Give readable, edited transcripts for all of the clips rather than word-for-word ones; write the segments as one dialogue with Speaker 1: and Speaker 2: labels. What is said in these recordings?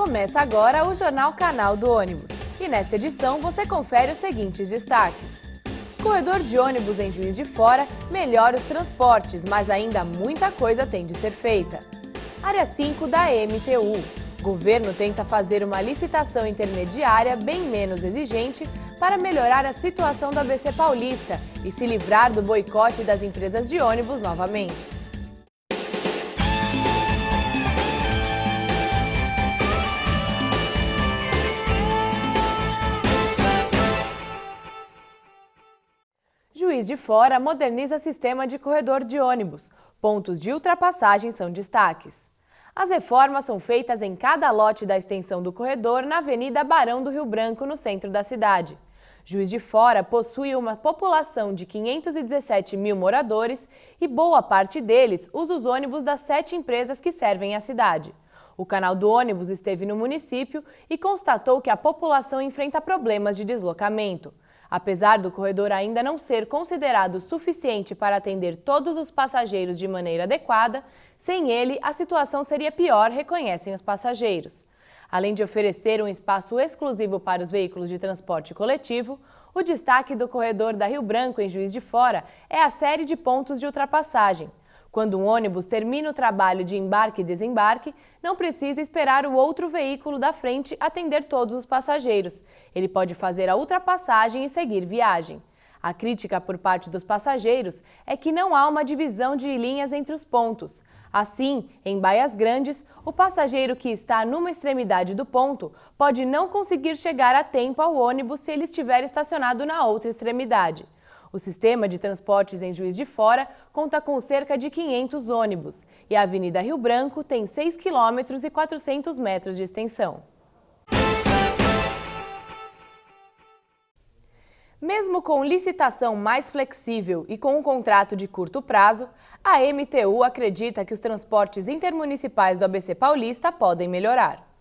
Speaker 1: Começa agora o Jornal Canal do Ônibus. E nesta edição você confere os seguintes destaques. Corredor de ônibus em Juiz de Fora melhora os transportes, mas ainda muita coisa tem de ser feita. Área 5 da MTU. Governo tenta fazer uma licitação intermediária bem menos exigente para melhorar a situação do ABC Paulista e se livrar do boicote das empresas de ônibus novamente. Juiz de Fora moderniza sistema de corredor de ônibus. Pontos de ultrapassagem são destaques. As reformas são feitas em cada lote da extensão do corredor na Avenida Barão do Rio Branco, no centro da cidade. Juiz de Fora possui uma população de 517 mil moradores e boa parte deles usa os ônibus das 7 empresas que servem a cidade. O Canal do Ônibus esteve no município e constatou que a população enfrenta problemas de deslocamento. Apesar do corredor ainda não ser considerado suficiente para atender todos os passageiros de maneira adequada, sem ele a situação seria pior, reconhecem os passageiros. Além de oferecer um espaço exclusivo para os veículos de transporte coletivo, o destaque do corredor da Rio Branco, em Juiz de Fora, é a série de pontos de ultrapassagem. Quando um ônibus termina o trabalho de embarque e desembarque, não precisa esperar o outro veículo da frente atender todos os passageiros. Ele pode fazer a ultrapassagem e seguir viagem. A crítica por parte dos passageiros é que não há uma divisão de linhas entre os pontos. Assim, em baias grandes, o passageiro que está numa extremidade do ponto pode não conseguir chegar a tempo ao ônibus se ele estiver estacionado na outra extremidade. O sistema de transportes em Juiz de Fora conta com cerca de 500 ônibus e a Avenida Rio Branco tem 6 quilômetros e 400 metros de extensão. Mesmo com licitação mais flexível e com um contrato de curto prazo, a MTU acredita que os transportes intermunicipais do ABC Paulista podem melhorar.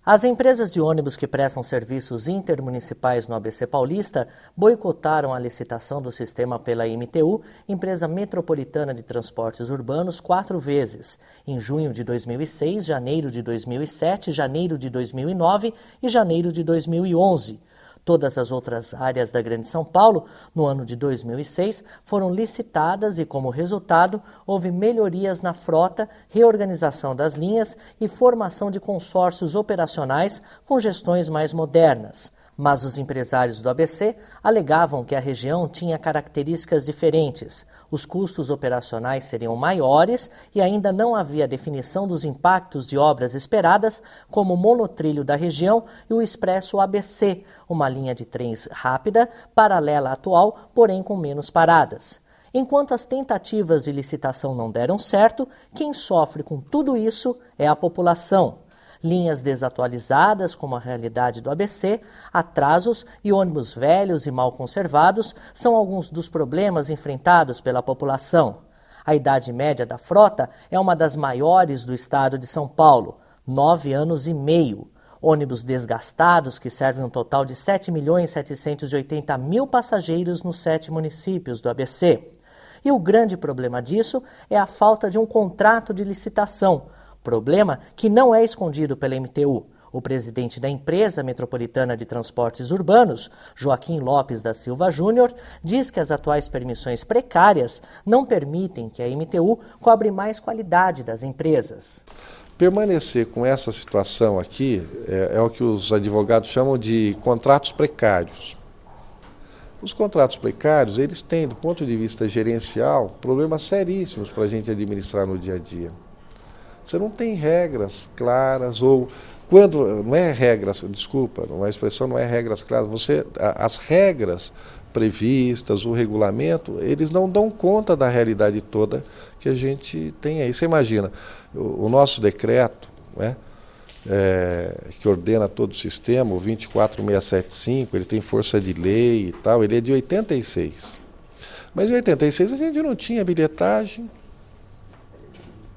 Speaker 2: As empresas de ônibus que prestam serviços intermunicipais no ABC Paulista boicotaram a licitação do sistema pela MTU, empresa metropolitana de transportes urbanos, 4 vezes, em junho de 2006, janeiro de 2007, janeiro de 2009 e janeiro de 2011. Todas as outras áreas da Grande São Paulo, no ano de 2006, foram licitadas e, como resultado, houve melhorias na frota, reorganização das linhas e formação de consórcios operacionais com gestões mais modernas. Mas os empresários do ABC alegavam que a região tinha características diferentes. Os custos operacionais seriam maiores e ainda não havia definição dos impactos de obras esperadas, como o monotrilho da região e o Expresso ABC, uma linha de trens rápida, paralela à atual, porém com menos paradas. Enquanto as tentativas de licitação não deram certo, quem sofre com tudo isso é a população. Linhas desatualizadas, como a realidade do ABC, atrasos e ônibus velhos e mal conservados são alguns dos problemas enfrentados pela população. A idade média da frota é uma das maiores do estado de São Paulo, 9 anos e meio. Ônibus desgastados que servem um total de 7.780.000 passageiros nos 7 municípios do ABC. E o grande problema disso é a falta de um contrato de licitação, problema que não é escondido pela MTU. O presidente da empresa metropolitana de transportes urbanos, Joaquim Lopes da Silva Júnior, diz que as atuais permissões precárias não permitem que a MTU cobre mais qualidade das empresas.
Speaker 3: Permanecer com essa situação aqui é o que os advogados chamam de contratos precários. Os contratos precários, eles têm, do ponto de vista gerencial, problemas seríssimos para a gente administrar no dia a dia. Você não tem regras claras, ou quando não é regras, desculpa, a expressão não é regras claras, as regras previstas, o regulamento, eles não dão conta da realidade toda que a gente tem aí. Você imagina, o nosso decreto, né, que ordena todo o sistema, o 24675, ele tem força de lei e tal, ele é de 86. Mas em 86 a gente não tinha bilhetagem,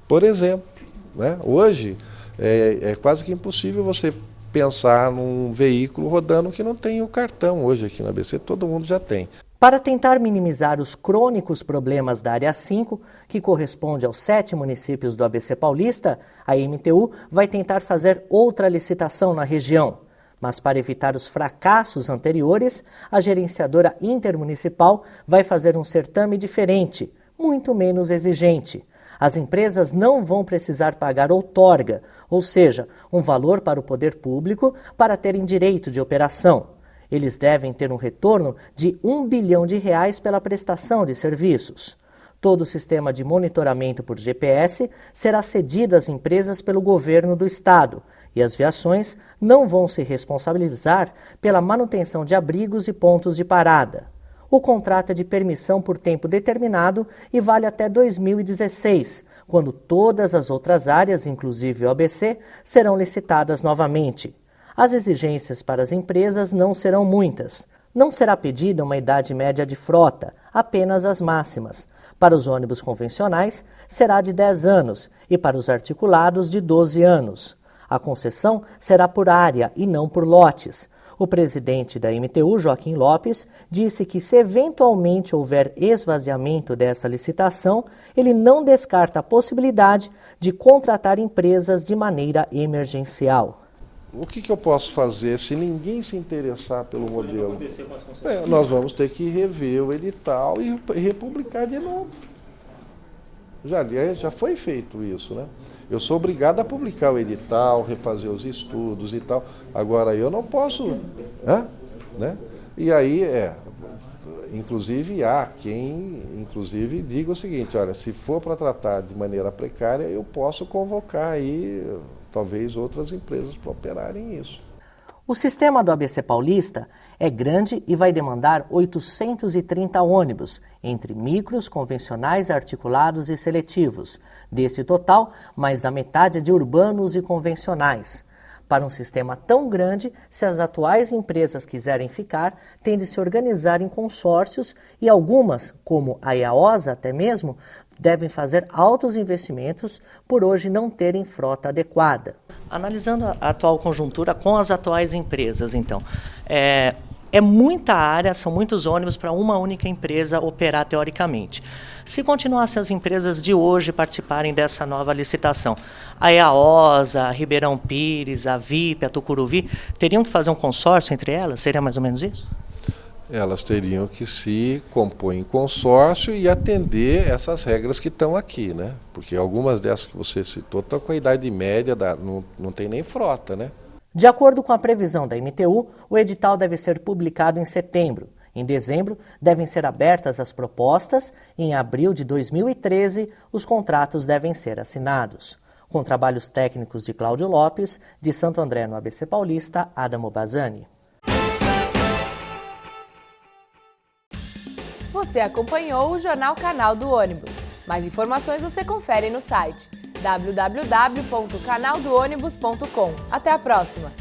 Speaker 3: por exemplo. Né? Hoje é quase que impossível você pensar num veículo rodando que não tem o cartão. Hoje aqui no ABC todo mundo já tem.
Speaker 2: Para tentar minimizar os crônicos problemas da Área 5, que corresponde aos 7 municípios do ABC Paulista, a MTU vai tentar fazer outra licitação na região. Mas para evitar os fracassos anteriores, a gerenciadora intermunicipal vai fazer um certame diferente, muito menos exigente. As empresas não vão precisar pagar outorga, ou seja, um valor para o poder público para terem direito de operação. Eles devem ter um retorno de R$1 bilhão pela prestação de serviços. Todo o sistema de monitoramento por GPS será cedido às empresas pelo governo do estado e as viações não vão se responsabilizar pela manutenção de abrigos e pontos de parada. O contrato é de permissão por tempo determinado e vale até 2016, quando todas as outras áreas, inclusive o ABC, serão licitadas novamente. As exigências para as empresas não serão muitas. Não será pedida uma idade média de frota, apenas as máximas. Para os ônibus convencionais, será de 10 anos e para os articulados, de 12 anos. A concessão será por área e não por lotes. O presidente da MTU, Joaquim Lopes, disse que se eventualmente houver esvaziamento desta licitação, ele não descarta a possibilidade de contratar empresas de maneira emergencial.
Speaker 3: O que eu posso fazer se ninguém se interessar pelo modelo? Nós vamos ter que rever o edital e republicar de novo. Já foi feito isso, né? Eu sou obrigado a publicar o edital, refazer os estudos e tal. Agora eu não posso, né? E aí inclusive há quem diga o seguinte: olha, se for para tratar de maneira precária, eu posso convocar aí talvez outras empresas para operarem isso.
Speaker 2: O sistema do ABC Paulista é grande e vai demandar 830 ônibus, entre micros, convencionais, articulados e seletivos. Desse total, mais da metade é de urbanos e convencionais. Para um sistema tão grande, se as atuais empresas quiserem ficar, têm de se organizar em consórcios e algumas, como a EAOSA até mesmo, devem fazer altos investimentos por hoje não terem frota adequada. Analisando a atual conjuntura com as atuais empresas, então, é muita área, são muitos ônibus para uma única empresa operar teoricamente. Se continuassem as empresas de hoje participarem dessa nova licitação, a EAOSA, a Ribeirão Pires, a VIP, a Tucuruvi, teriam que fazer um consórcio entre elas? Seria mais ou menos isso?
Speaker 3: Elas teriam que se compor em consórcio e atender essas regras que estão aqui, né? Porque algumas dessas que você citou estão com a idade média, não tem nem frota, né?
Speaker 2: De acordo com a previsão da MTU, o edital deve ser publicado em setembro. Em dezembro, devem ser abertas as propostas e em abril de 2013, os contratos devem ser assinados. Com trabalhos técnicos de Cláudio Lopes, de Santo André, no ABC Paulista, Adamo Bazani.
Speaker 1: Você acompanhou o Jornal Canal do Ônibus. Mais informações você confere no site www.canaldoonibus.com. Até a próxima!